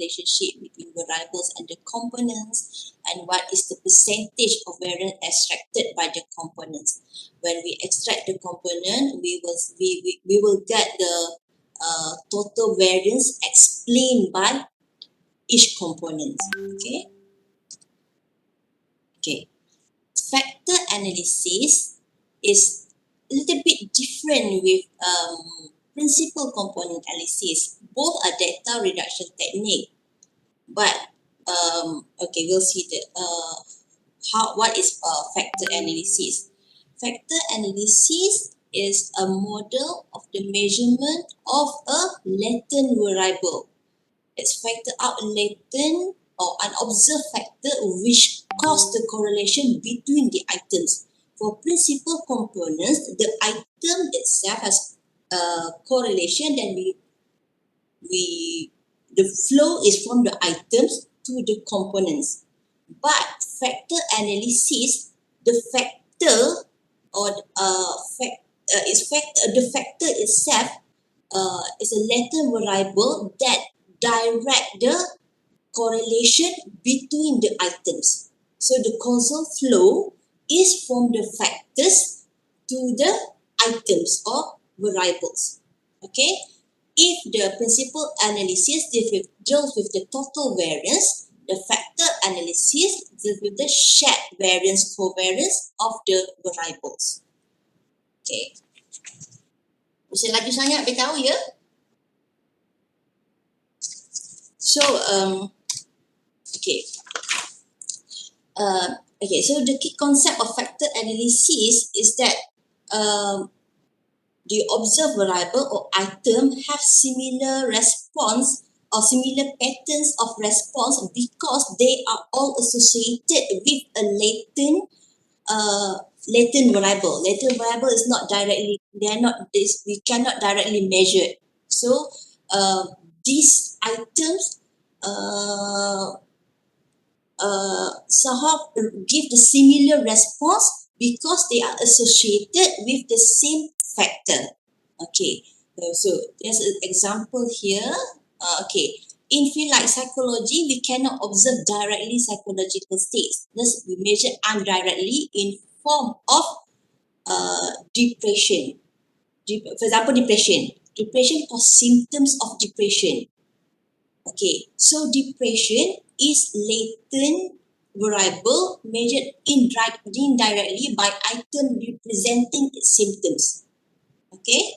relationship between variables and the components, and what is the percentage of variance extracted by the components. When we extract the component, we will get the total variance explained by each component. Okay. Factor analysis is a little bit different with principal component analysis. Both are data reduction technique, but we'll see what is factor analysis. Factor analysis is a model of the measurement of a latent variable. Let's factor out latent or unobserved factor which cause the correlation between the items. For principal components, the item itself has correlation, then the flow is from the items to the components. But factor analysis, the factor or the factor itself is a latent variable that direct the correlation between the items. So the causal flow is from the factors to the items or variables. Okay. If the principal analysis deals with the total variance, the factor analysis deals with the shared variance covariance of the variables. Okay. Mesti laju sangat beritahu ya. So so the key concept of factor analysis is that the observed variable or item have similar response or similar patterns of response because they are all associated with a latent variable. Latent variable is not directly, we cannot directly measure. So these items somehow give the similar response because they are associated with the same factor. Okay, so there's an example here. In field like psychology, we cannot observe directly psychological states. Thus, we measure indirectly in form of depression. For example, depression. Depression causes symptoms of depression. Okay, so depression is latent variable measured indirectly by item representing its symptoms. Okay,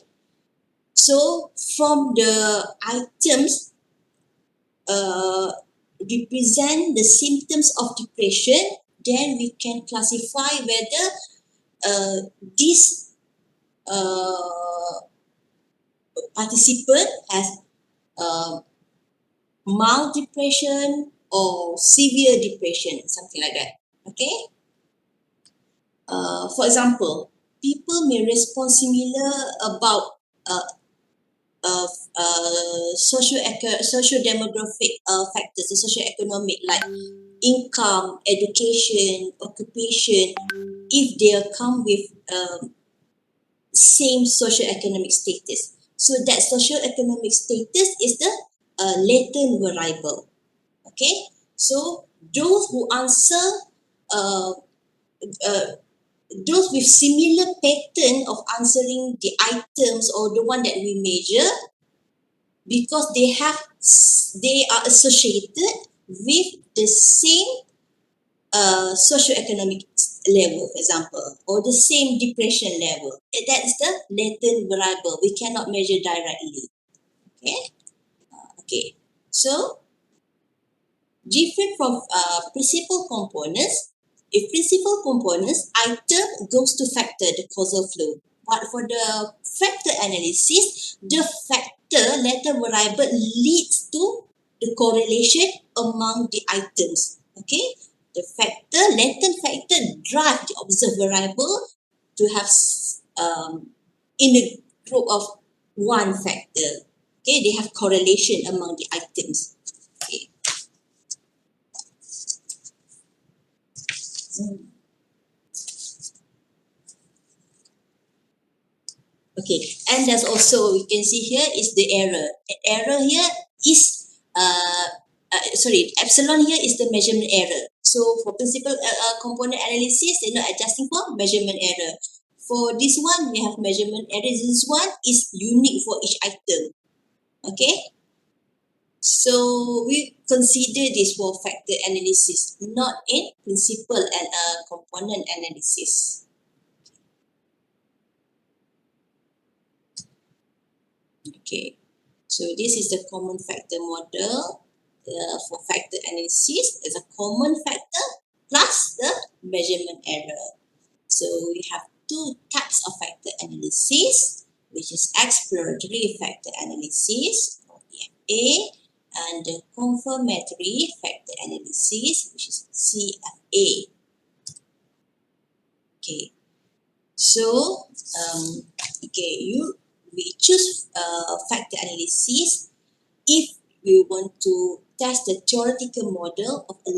so from the items represent the symptoms of depression, then we can classify whether this participant has mild depression or severe depression, something like that. Okay. For example, people may respond similar about socio-demographic factors, the socio-economic like income, education, occupation, if they come with same socio-economic status. So that socio-economic status is the latent variable. Okay, so those who answer those with similar pattern of answering the items or the one that we measure, because they are associated with the same socioeconomic level, for example, or the same depression level. That's the latent variable. We cannot measure directly. Okay. So different from principal components. If principal components, item goes to factor, the causal flow. But for the factor analysis, the factor latent variable leads to the correlation among the items. Okay, the latent factor drive the observed variable to have in a group of one factor. Okay, they have correlation among the items. Okay. Okay, and there's also, we can see here is the error. Error here is epsilon here is the measurement error. So for principal component analysis, they're not adjusting for measurement error. For this one, we have measurement error. This one is unique for each item. Okay. So we consider this for factor analysis, not in principal and component analysis. Okay. So this is the common factor model for factor analysis. There's a common factor plus the measurement error. So we have two types of factor analysis, which is exploratory factor analysis, or EFA, and the confirmatory factor analysis, which is CFA. Okay. So, we choose factor analysis if we want to test the theoretical model of a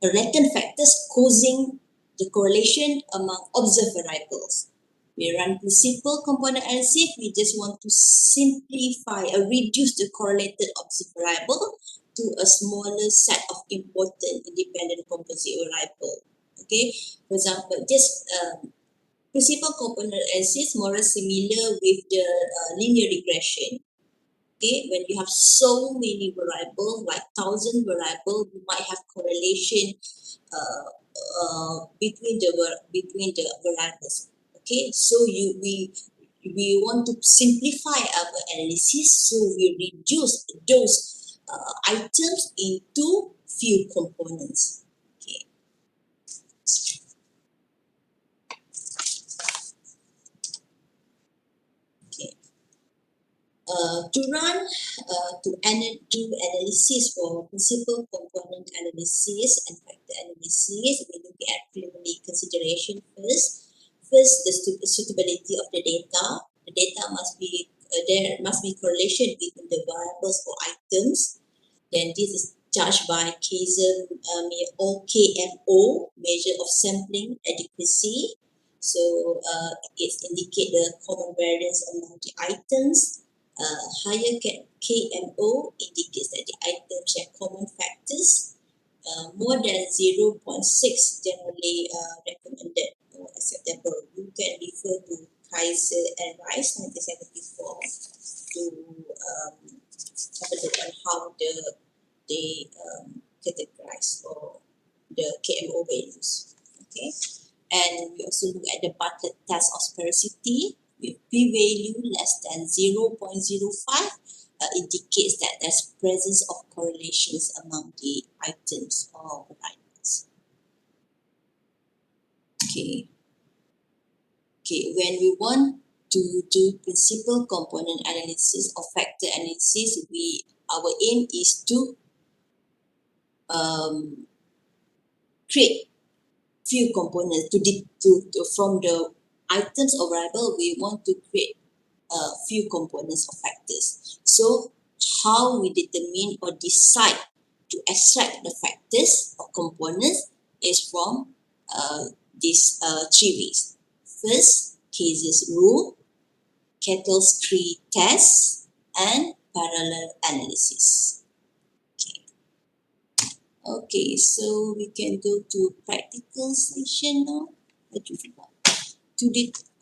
latent factors causing the correlation among observed variables. We run principal component analysis. We just want to simplify or reduce the correlated observed variable to a smaller set of important independent composite variable. Okay, for example, just principal component analysis more similar with the linear regression. Okay, when you have so many variables, like 1,000 variables, you might have correlation between the variables. Okay, so we want to simplify our analysis, so we reduce those items into few components. Okay. Okay. To do analysis for principal component analysis and factor analysis, we look at preliminary consideration first. First, the suitability of the data. The data must be there must be correlation between the variables or items. Then this is judged by Kausar or KMO, measure of sampling adequacy. So it indicates the common variance among the items. Higher KMO indicates that the items share common factors. More than 0.6 generally recommended or acceptable. You can refer to Kausar and Rice 1974 to have a look on how they categorize or the KMO values. Okay, and we also look at the Bartlett test of sphericity with p-value less than 0.05 indicates that there's presence of correlations among the items or variables. Okay. Okay, when we want to do principal component analysis or factor analysis, our aim is to create few components from the items or variable. We want to create a few components or factors. So how we determine or decide to extract the factors or components is from these three ways. First, Kausar's rule, Kettle's tree test, and parallel analysis. Okay, so we can go to practical section now.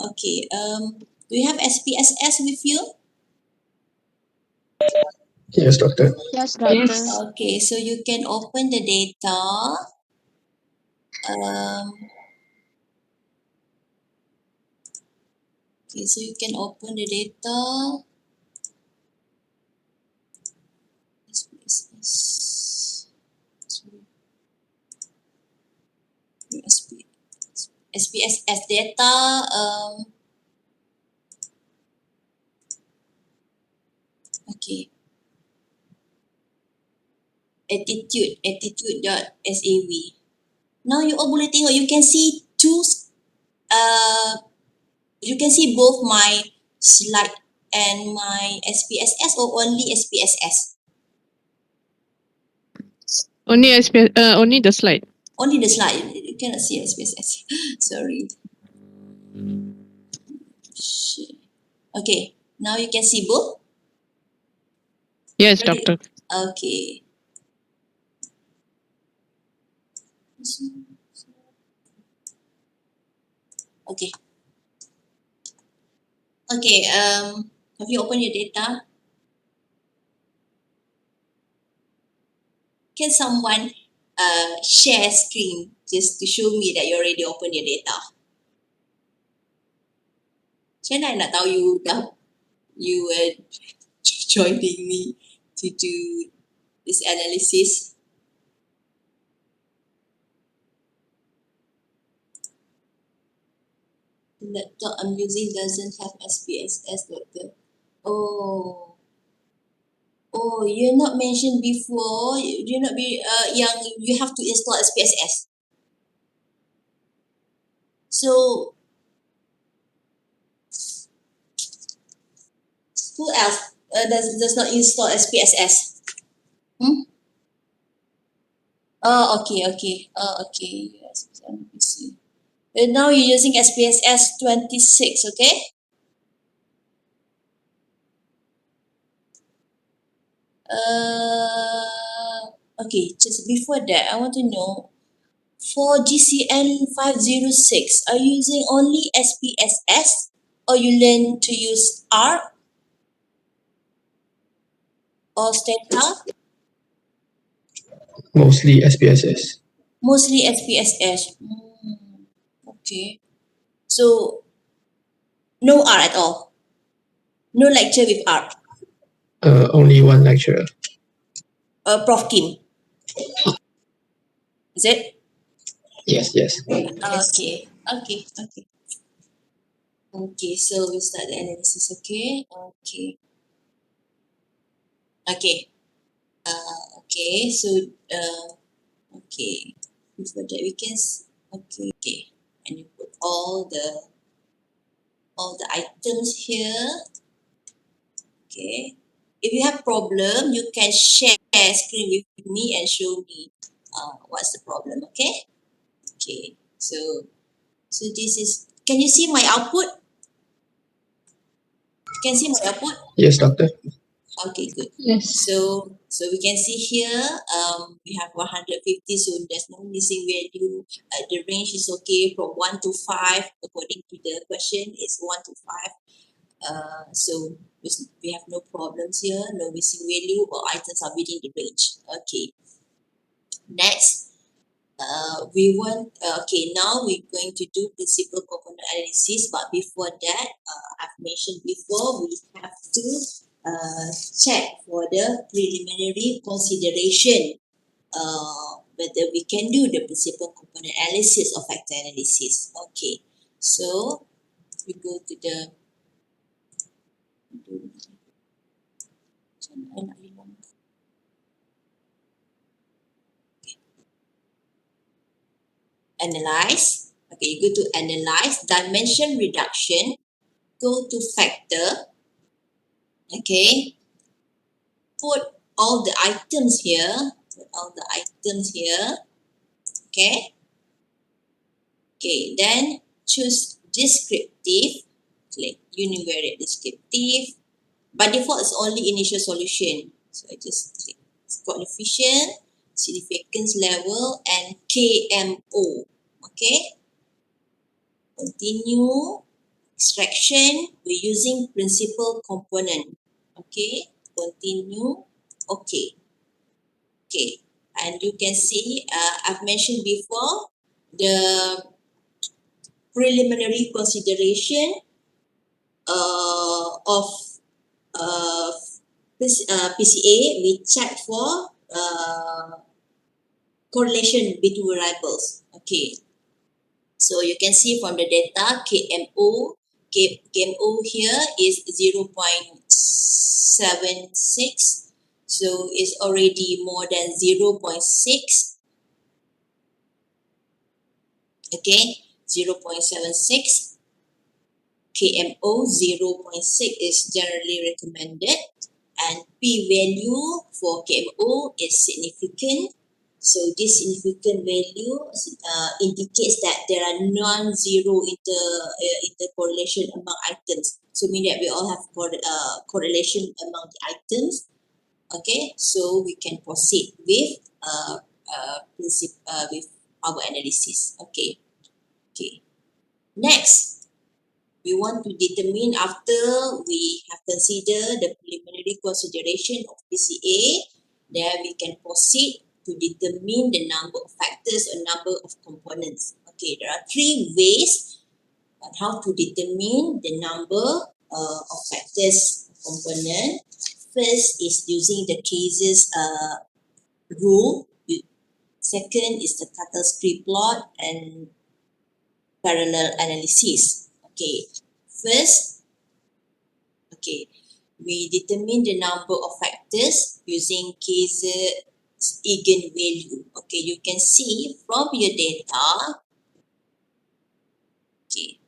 Okay, do you have SPSS with you? Yes, doctor. Yes, doctor. Okay, so you can open the data. Okay, so you can open the data. SPSS. SPSS data. Okay. Attitude.sav. Now you all boleh tengok, you can see you can see both my slide and my SPSS or only SPSS? Only only the slide. Only the slide. You cannot see SPSS. Sorry. Shit. Okay. Now you can see both. Yes, doctor. Okay. Okay. Okay. Have you opened your data? Can someone share screen just to show me that you already opened your data? Macam mana I nak tahu you were joining me to do this analysis? The laptop I'm using doesn't have SPSS, doctor. Oh. Oh, you're not mentioned before. You're not be yang you have to install SPSS. So who else does not install SPSS? Hmm? Oh, okay, okay. Oh, okay. Yes, let me see. And now you're using SPSS 26, okay? Okay, just before that, I want to know for GCN506, are you using only SPSS or you learn to use R or Stata? Mostly SPSS. Mostly SPSS. Okay. So no R at all. No lecture with R. Only one lecturer. Prof Kim. Is it? Yes, yes. Okay. Okay. Okay. Okay. So we start the analysis. Okay. Okay. Okay. Okay. So okay. Before that we can okay. Okay. And you put all the items here. Okay. If you have problem, you can share screen with me and show me what's the problem. Okay. Okay. So this is. Can you see my output? You can see my output. Yes, doctor. Okay, good. Yes. So we can see here we have 150, so there's no missing value. The range is okay from 1 to 5 according to the question is 1 to 5. So we have no problems here, no missing value or items are within the range. Okay. Next, we want okay, now we're going to do principal component analysis, but before that I've mentioned before we have to check for the preliminary consideration whether we can do the principal component analysis or factor analysis. Okay, so we go to the analyze. Okay, you go to analyze, dimension reduction, go to factor. Okay, put all the items here. Okay. Okay, then choose descriptive. Click univariate descriptive. By default, it's only initial solution. So I just click coefficient, significance level, and KMO. Okay. Continue. Extraction. We're using principal component. Okay. Continue. Okay. Okay, and you can see I've mentioned before the preliminary consideration of uh, PCA. We check for correlation between variables. Okay, so you can see from the data KMO here is 0.76, so it's already more than 0.6. Okay, 0.76. KMO 0.6 is generally recommended, and P value for KMO is significant. So this significant value indicates that there are non-zero intercorrelation among items. So meaning that we all have correlation among the items. Okay, so we can proceed with with our analysis. Okay, okay. Next, we want to determine after we have considered the preliminary consideration of PCA, then we can proceed to determine the number of factors or number of components. Okay, there are three ways on how to determine the number of factors component. First is using the cases rule. Second is the Kausar plot and parallel analysis. Okay, first, okay, we determine the number of factors using cases eigenvalue. Okay, you can see from your data. Okay,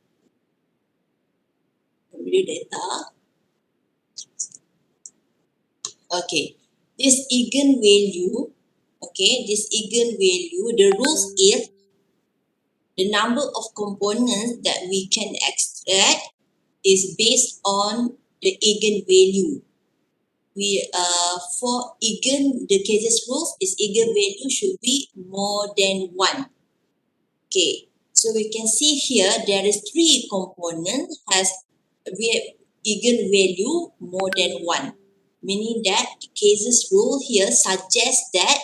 from your data. Okay, this eigenvalue. Okay, this eigenvalue. The rules is the number of components that we can extract is based on the eigenvalue. We for the cases rules is eigenvalue should be more than 1. Okay, so we can see here there is 3 components has we have eigenvalue more than 1, meaning that the cases rule here suggests that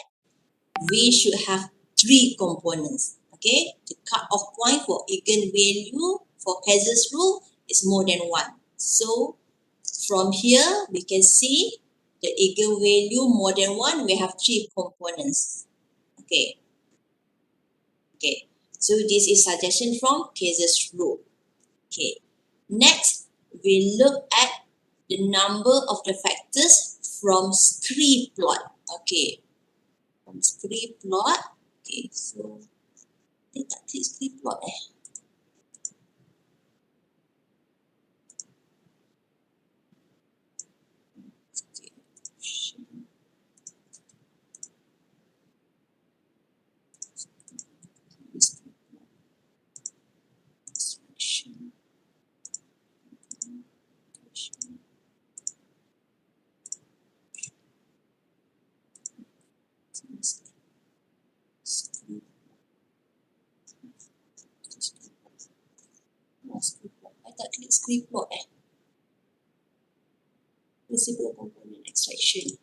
we should have 3 components. Okay, the cut-off point for eigenvalue for cases rule is more than 1. So from here we can see the eigenvalue more than 1, we have 3 components. Okay, okay. So this is suggestion from cases rule. Okay. Next, we look at the number of the factors from scree plot. Okay, from scree plot. Okay, so dia tak klik scree plot Okay. I tak klik scree plot Principal component extraction.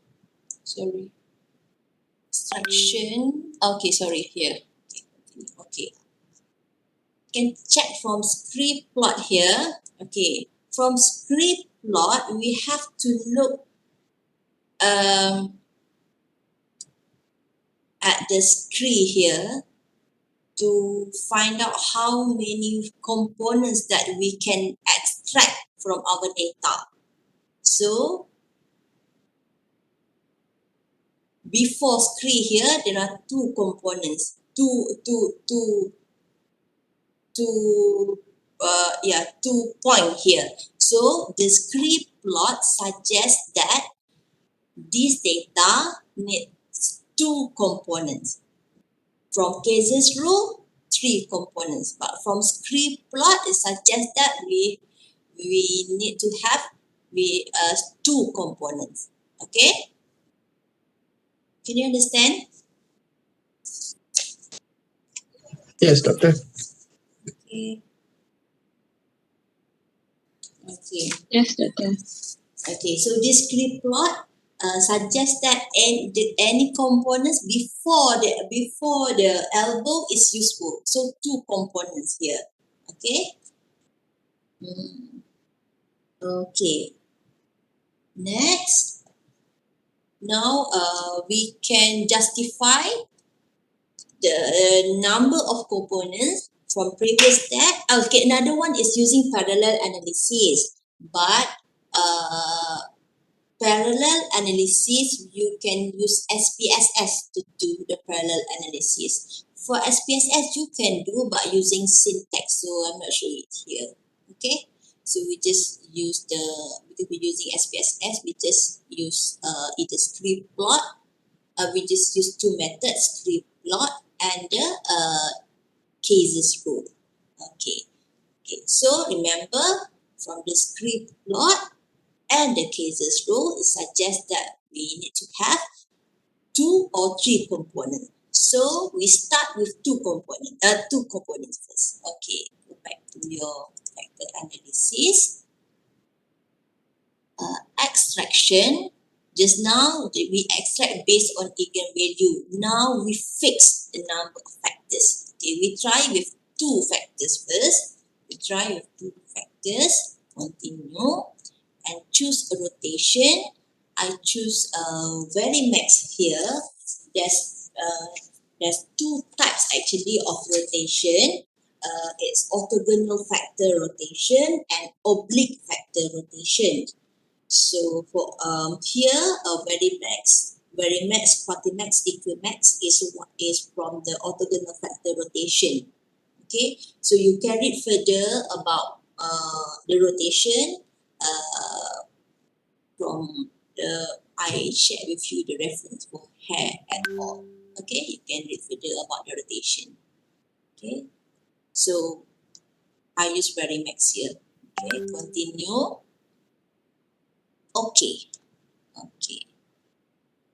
Sorry. Extraction. Okay, sorry, here. Okay, continue. Okay. You can check from scree plot here. Okay. From scree plot, we have to look at the scree here to find out how many components that we can extract from our data. So before scree here, there are 2 components, two point here. So the scree plot suggests that this data needs 2 components. From cases rule, 3 components, but from scree plot it suggests that we need to have 2 components. Okay, can you understand? Yes, doctor. Okay. Okay. Yes, doctor. Okay, so this scree plot suggests that any components before the elbow is useful. So 2 components here. Okay. Okay. Next, now we can justify the number of components from previous step. Okay, another one is using parallel analysis, but parallel analysis, you can use SPSS to do the parallel analysis. For SPSS, you can do by using syntax. So I'm not sure it here. Okay, so we just use because we're using SPSS, we just use either scree plot. We just use 2 methods, scree plot and the cases rule. Okay. Okay. So remember, from the scree plot and the cases rule, it suggests that we need to have 2 or 3 components. So we start with two components first. Okay, go back to your factor analysis. Extraction. Just now we extract based on eigenvalue. Now we fix the number of factors. Okay, we try with 2 factors first. We try with 2 factors. Continue and choose a rotation. I choose Varimax here. There's 2 types actually of rotation. It's orthogonal factor rotation and oblique factor rotation. So for here, Varimax, Quantimax, Equimax is from the orthogonal factor rotation. Okay, so you carry further about the rotation from I shared with you the reference for hair at all. Okay, you can read further about the rotation. Okay, so I use Varimax here. Okay, continue.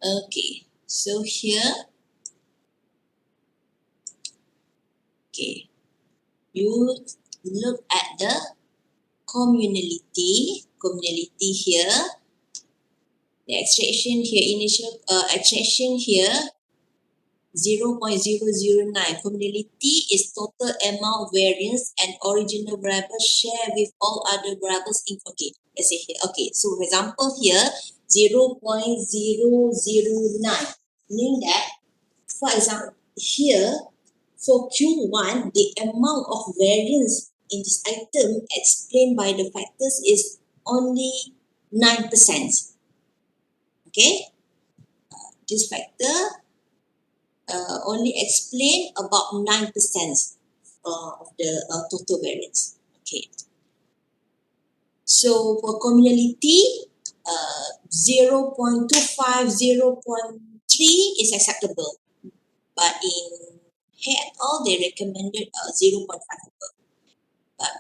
Okay. So here, you look at the communality here. The extraction here, initial extraction here, 0.009. Communality is total amount variance and original variable share with all other variables in. Okay, let's say here. Okay, so for example here, 0.009, meaning that, for example, here for Q1, the amount of variance in this item explained by the factors is only 9%. Okay, this factor only explain about 9% of the total variance. Okay, so for communality, 0.25, 0.3 is acceptable, but in hair et al, they recommended 0.5, but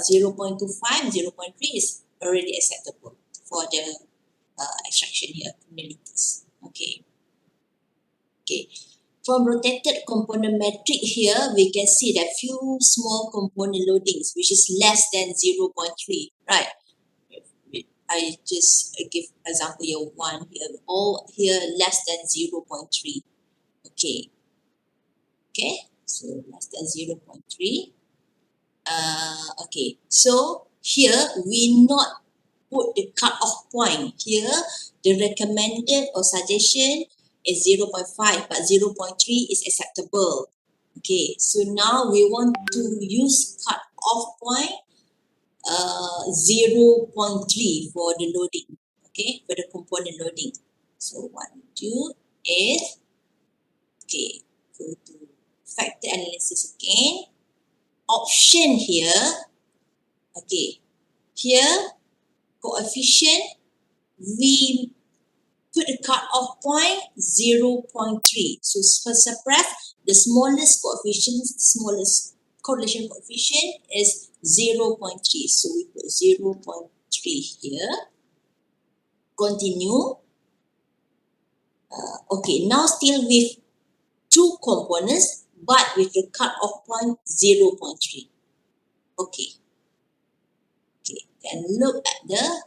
0.25, 0.3 is already acceptable for the extraction here, communities. Okay. From rotated component metric here, we can see that few small component loadings, which is less than 0.3, right? I just give example here, 1 here, all here less than 0.3. Okay, so less than 0.3. Okay, so here we not put the cut-off point. Here the recommended or suggestion is 0.5, but 0.3 is acceptable. Okay, so now we want to use cut-off point 0.3 for the loading. Okay, for the component loading. So what we do is, okay, go to factor analysis again. Option here, okay, here coefficient, we put the cut-off point 0.3. So for suppress, the smallest coefficient, smallest correlation coefficient is 0.3. So we put 0.3 here. Continue. Okay, now still with 2 components, but with the cut-off point 0.3. Okay. And look at the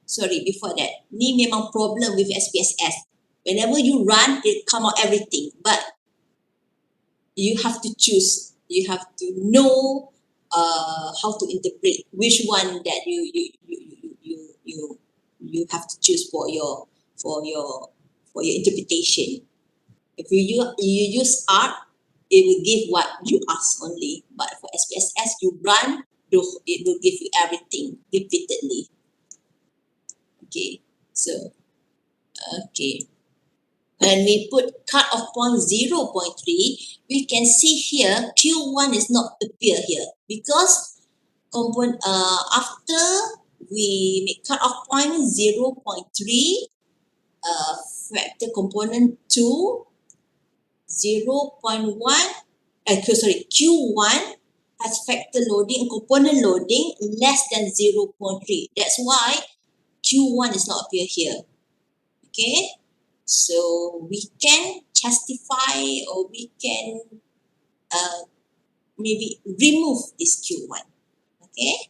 sorry, before that, ni memang problem with SPSS. Whenever you run, it come out everything, but you have to choose. You have to know how to interpret which one that you have to choose for your interpretation. If you use art, it will give what you ask only. But for SPSS, you run, it will give you everything repeatedly. Okay, so okay. When we put cut-off point 0.3, we can see here Q1 is not appear here because after we make cut-off point 0.3, factor component 2, 0.1, Q1 has factor loading, component loading less than 0.3. That's why Q1 is not appear here. Okay, so we can justify or we can maybe remove this Q1. Okay,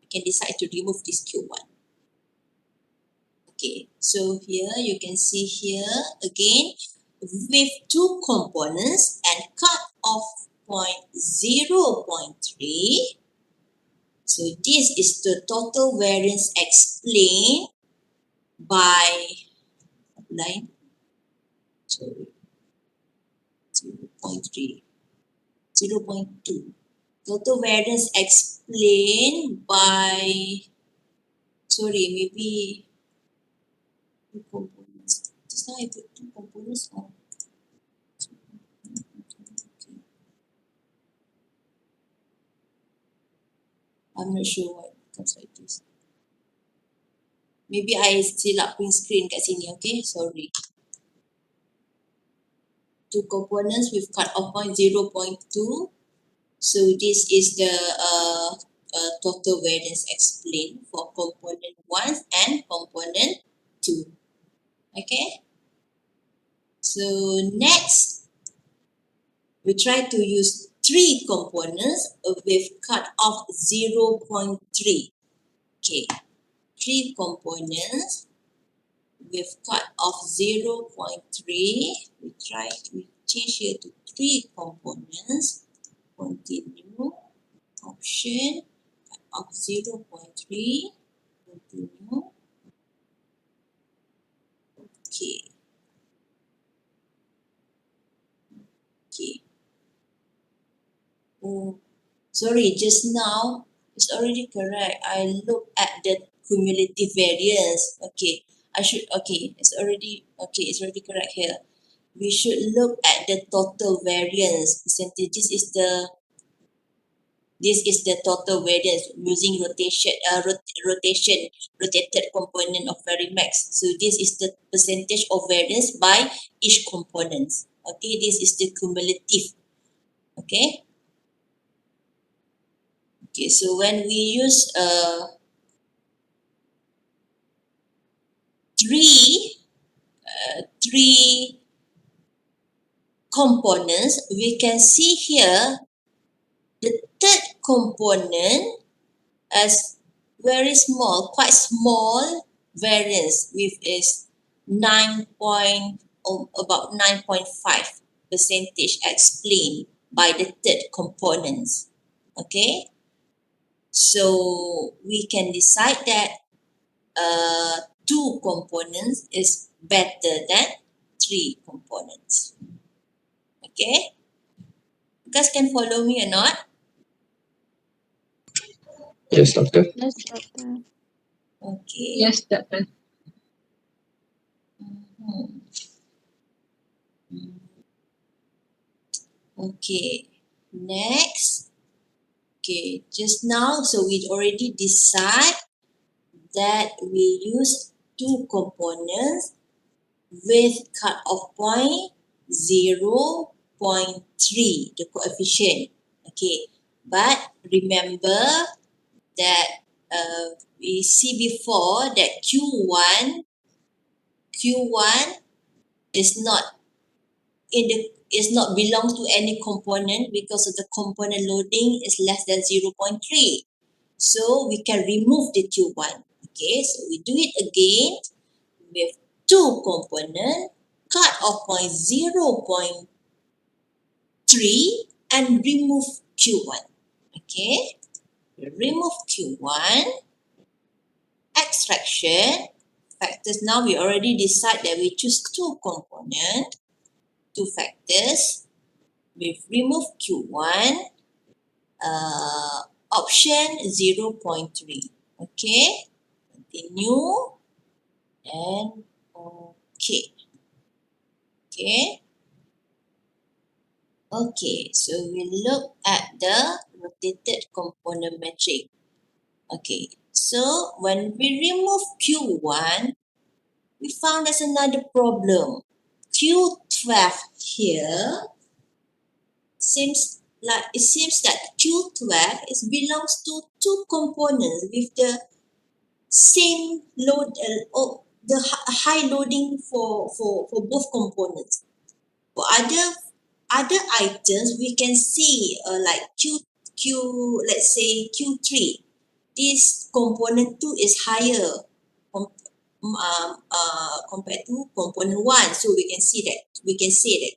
we can decide to remove this Q1. Okay, so here you can see here again with two components and cut off point 0.3. So this is the total variance explained by line, sorry, 0.3, 0.2. Total variance explained by, sorry, maybe two components. Just now I put two components on. Okay. I'm not sure why it comes like this. Maybe I silap print screen kat sini, okay? Sorry. Two components with cut-off point 0.2. So this is the total variance explained for component 1 and component 2. Okay? So next, we try to use 3 components with cut-off 0.3. Okay, 3 components with cut-off 0.3. We change here to 3 components. Continue. Option of 0.3. Continue. Okay. Okay. Oh, sorry, just now it's already correct. I look at the cumulative variance. Okay. Okay, it's already correct here. We should look at the total variance percentage. This is the total variance using rotated component of Varimax. So this is the percentage of variance by each component. Okay, this is the cumulative. Okay. Okay, so when we use three components, we can see here the third component as very small, quite small variance with is 9.5 percentage explained by the third components. Okay, so we can decide that 2 components is better than 3 components. Okay, you guys can follow me or not? Yes, doctor. Yes, doctor. Okay. Yes, doctor. Mhm. Okay, next. Okay, just now, so we already decide that we use 2 components with cut-off point 0.3, the coefficient. Okay, but remember that we see before that Q1 is not belongs to any component because of the component loading is less than 0.3. So we can remove the Q1. Okay, so we do it again with 2 component, cut off point 0.3 and remove Q1. Okay, remove Q1, extraction, factors. Now we already decide that we choose 2 component, 2 factors. We remove Q1, option 0.3. Okay, continue and okay. Okay, so we look at the rotated component metric. Okay, so when we remove Q1, we found there's another problem. Q12 here seems that Q12 belongs to 2 components with the same load or the high loading for both components. For other items, we can see like let's say Q3. This component 2 is higher compared to component 1. So we can say that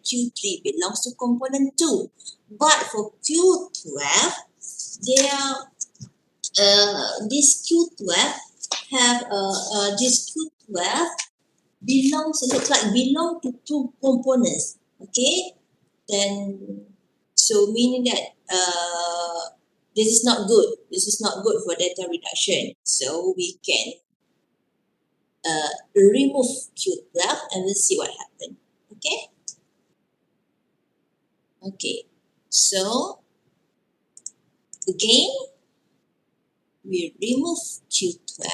Q3 belongs to component 2. But for Q12, this Q12 belong to two components. Okay, then so meaning that this is not good. This is not good for data reduction. So we can remove Q12 and we'll see what happens. Okay. Okay. So again, we remove Q12.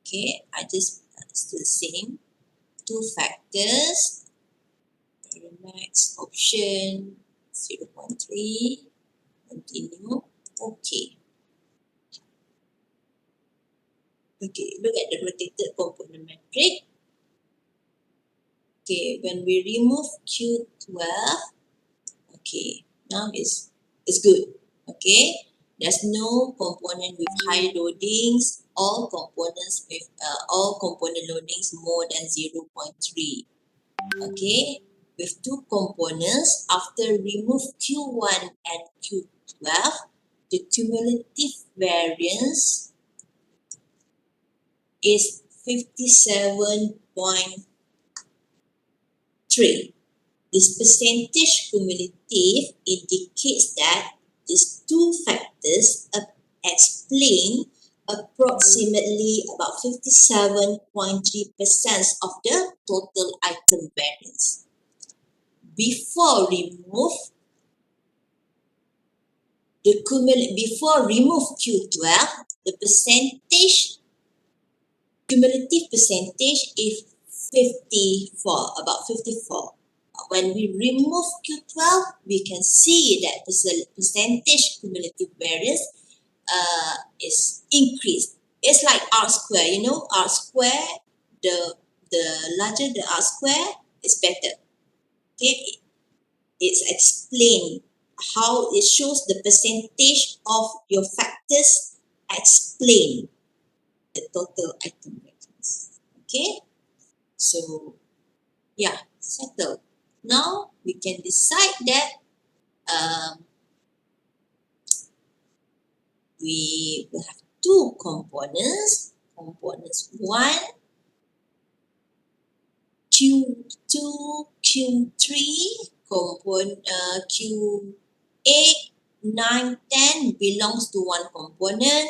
Okay, I just do the same. Two factors. Very next option 0.3. Continue. Okay. Okay, look at the rotated component matrix. Okay, when we remove Q12, okay, now it's good. Okay, there's no component with high loadings. All components with all component loadings more than 0.3. Okay, with two components, after remove Q1 and Q12, the cumulative variance is 57.3. This percentage cumulative indicates that these two factors explain approximately about 57.3% of the total item variance. Before remove Q12, the cumulative percentage is 54, about 54. When we remove Q12, we can see that the percentage cumulative variance is increased. It's like R square, R square, the larger the R square is better. Okay, it's explained how it shows the percentage of your factors explain the total item variance. Okay, so yeah, settled. Now we can decide that we will have two components. Components 1, Q2, Q3, Q8, 9, 10 belongs to one component.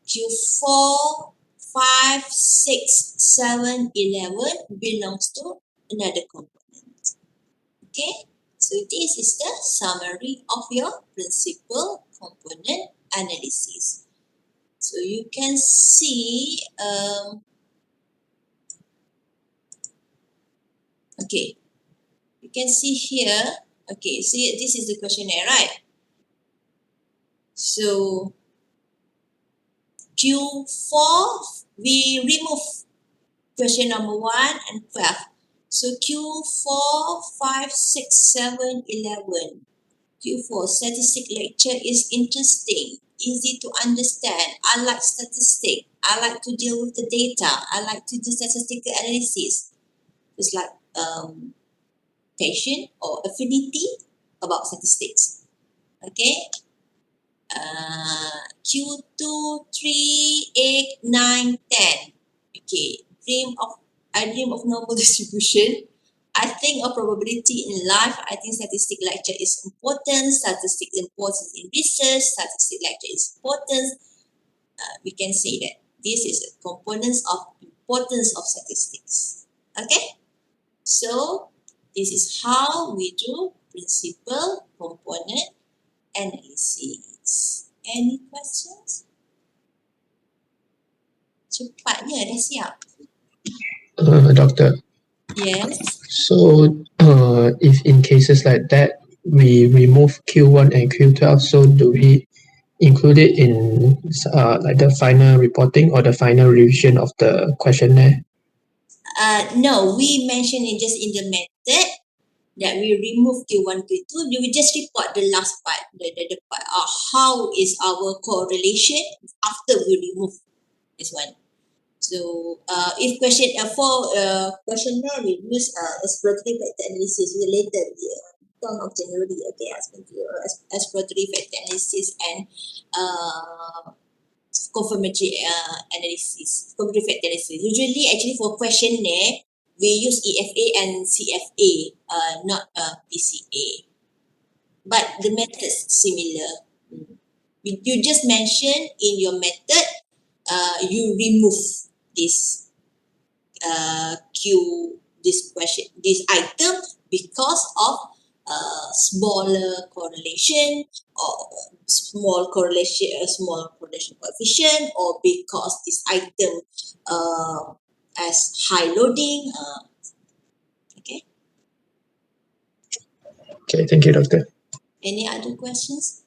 Q4, 5, 6, 7, 11 belongs to another component. Okay, so this is the summary of your principal component analysis. So you can see, okay, you can see here, okay, see this is the questionnaire, right? So Q4, we remove question number 1 and 12. So Q4, 5, 6, 7, 11. Q4, statistic lecture is interesting, easy to understand. I like statistics. I like to deal with the data. I like to do statistical analysis. It's like passion or affinity about statistics. Okay. Q2, 3, 8, 9, 10. Okay. I dream of normal distribution. I think of probability in life. I think statistic lecture is important. Statistic importance in research. Statistic lecture is important. We can say that this is a components of importance of statistics. Okay. So this is how we do principal component analysis. Any questions? Cepatnya dah siap. Doctor, Yes. so if in cases like that, we remove Q1 and Q12, so do we included in like the final reporting or the final revision of the questionnaire? No, we mentioned it just in the method that we remove Q1, Q2. We will just report the last part, the part how is our correlation after we remove this one. So if questionnaire we use exploratory factor analysis related of January, okay, exploratory factor analysis and confirmatory analysis, confirmatory factor analysis. Usually, actually, for questionnaire, we use EFA and CFA, not PCA. But the method is similar. You just mentioned in your method, you remove this this item because of smaller correlation or small correlation coefficient, or because this item has high loading. Okay. Okay, thank you, Doctor. Any other questions?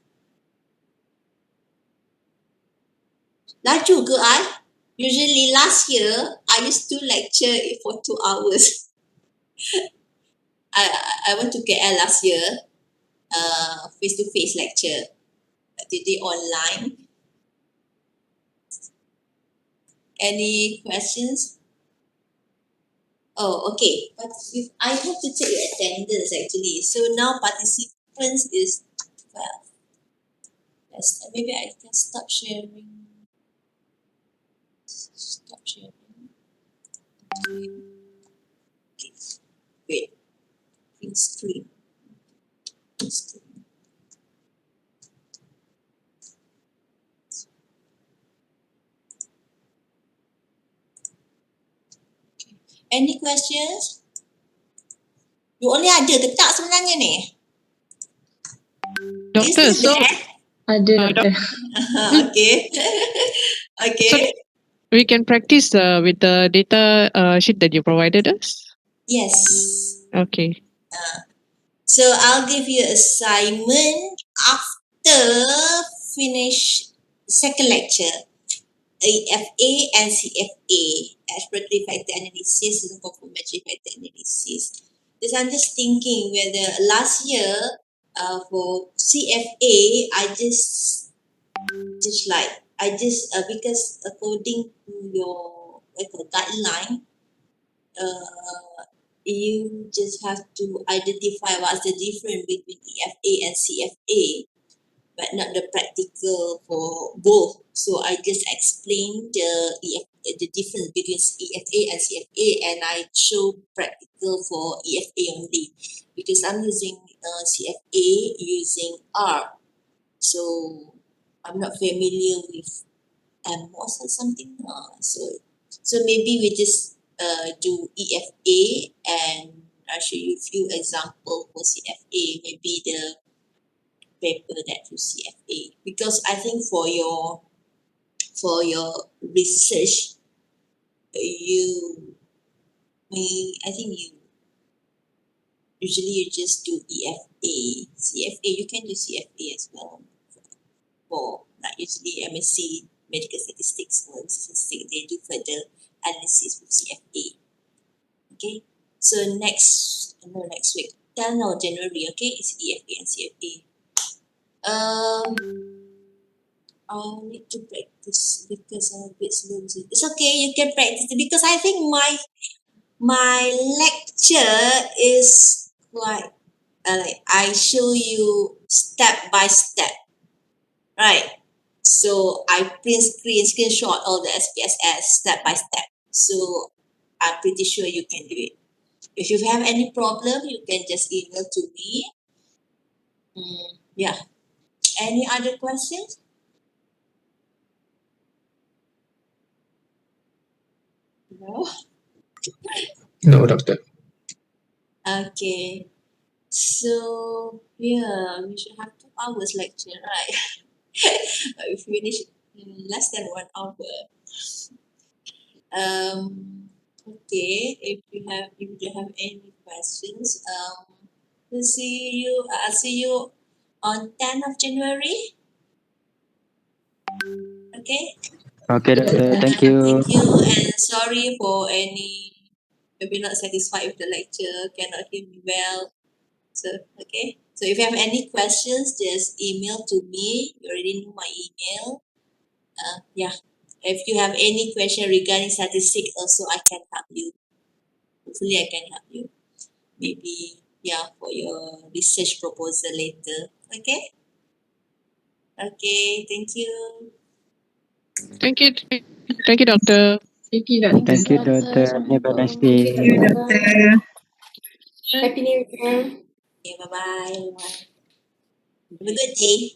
Laju ke I? Usually last year I used to lecture for 2 hours. I went to KL last year, face-to-face lecture. Today online. Any questions? Oh, okay. But if I have to check your attendance actually. So now participants is 12. Yes, maybe I can stop sharing. Stop sharing. Okay. Wait. In screen. In screen. Any questions? You only ada ke tak sebenarnya ni? You Doctor, still so there? Ada, Doktor. Okay. Okay. So we can practice with the data sheet that you provided us. Yes. Okay. So I'll give you assignment after finish second lecture. EFA and CFA, exploratory factor analysis and confirmatory factor analysis. Because I'm just thinking whether last year for CFA, I just because according to your guideline, you just have to identify what's the difference between EFA and CFA, but not the practical for both. So I just explained the difference between EFA and CFA, and I show practical for EFA only because I'm using CFA using R. So I'm not familiar with MOS or something. So maybe we just do EFA, and I'll show you a few examples for CFA. Maybe the paper that you CFA, because I think for your research, I think you usually just do EFA. CFA, you can do CFA as well for like usually MSc medical statistics or statistics, they do further analysis with CFA. Okay, so next week, 10th of January, okay, it's EFA and CFA. I'll need to practice because I'm a bit slow. It's okay, you can practice because I think my lecture is quite like I show you step by step, right? So I screenshot all the SPSS step by step. So I'm pretty sure you can do it. If you have any problem, you can just email to me. Yeah. Any other questions? No. No, Doctor. Okay. So yeah, we should have 2 hours lecture, right? But we finish in less than 1 hour. Okay, if you don't have any questions, I'll see you on 10th of January. Okay. Okay, doctor. Thank you. Thank you, and sorry for any maybe not satisfied with the lecture, cannot hear me well. So okay. So if you have any questions, just email to me. You already know my email. Yeah. If you have any question regarding statistics, also I can help you. Hopefully, I can help you. Maybe yeah for your research proposal later. Okay. Okay. Thank you. Thank you. Thank you, doctor. Thank you, Doctor. Thank you, doctor. Have a nice Thank day. you, Doctor. Happy New Year. Okay. Bye bye. Have a good day.